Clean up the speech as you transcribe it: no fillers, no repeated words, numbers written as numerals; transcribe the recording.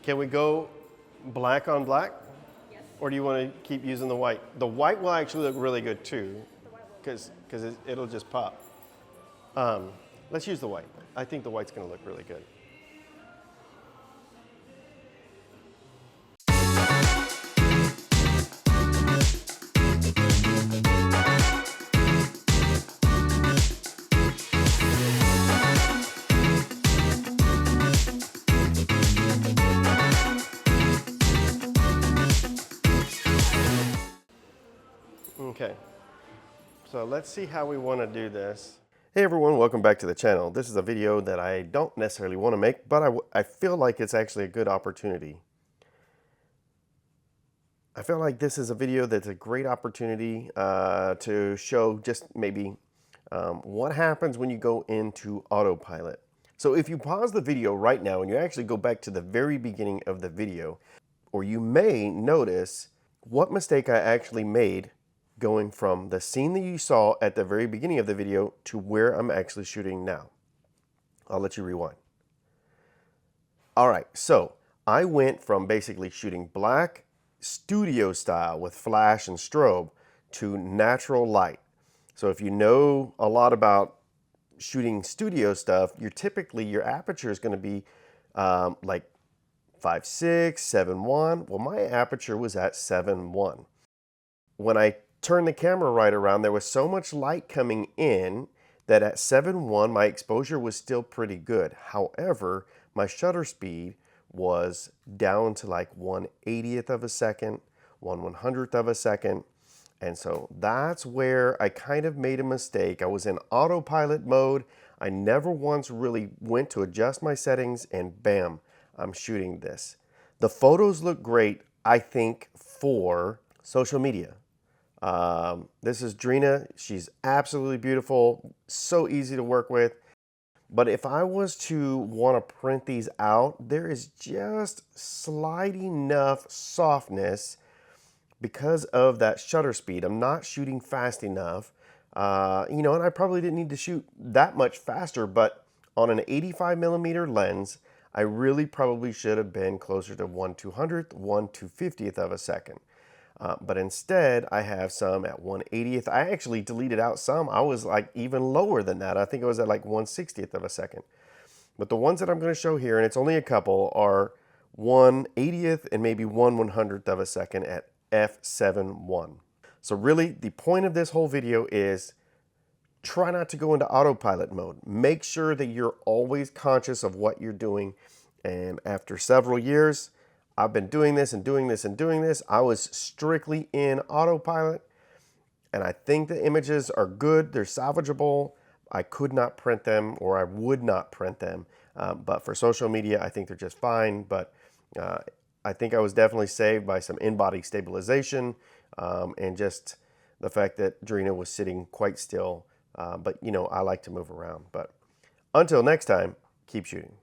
Can we go black on black? Yes. Or do you want to keep using the white? The white will actually look really good too, The white will. because it'll just pop. Let's use the white. I think the white's going to look really good. Okay, so let's see how we want to do this. Hey everyone, welcome back to the channel. This is a video that I don't necessarily want to make, but I feel like it's actually a good opportunity. I feel like this is a video that's a great opportunity to show just maybe what happens when you go into autopilot. So if you pause the video right now and you actually go back to the very beginning of the video, or you may notice what mistake I actually made going from the scene that you saw at the very beginning of the video to where I'm actually shooting now. I'll let you rewind. All right, so I went from basically shooting black studio style with flash and strobe to natural light. So if you know a lot about shooting studio stuff, your aperture is going to be like 5.6, 7.1. Well, my aperture was at 7.1. When I turned the camera right around, there was so much light coming in that at 7.1 my exposure was still pretty good. However, my shutter speed was down to like 1/80th of a second, 1/100th of a second. And so that's where I kind of made a mistake. I was in autopilot mode. I never once really went to adjust my settings, and bam, I'm shooting this. The photos look great, I think, for social media. This is Drina. She's absolutely beautiful, so easy to work with. But if I was to want to print these out, there is just slight enough softness because of that shutter speed. I'm not shooting fast enough, and I probably didn't need to shoot that much faster, but on an 85mm lens, I really probably should have been closer to 1/200th, 1/250th of a second. But instead, I have some at 1/80th. I actually deleted out some. I was like even lower than that. I think I was at like 1/60th of a second. But the ones that I'm going to show here, and it's only a couple, are 1/80th and maybe 1/100th of a second at f7.1. So really, the point of this whole video is try not to go into autopilot mode. Make sure that you're always conscious of what you're doing. And after several years, I've been doing this and doing this and doing this. I was strictly in autopilot, and I think the images are good. They're salvageable. I could not print them, or I would not print them. But for social media, I think they're just fine. But I think I was definitely saved by some in-body stabilization and just the fact that Drina was sitting quite still. But I like to move around. But until next time, keep shooting.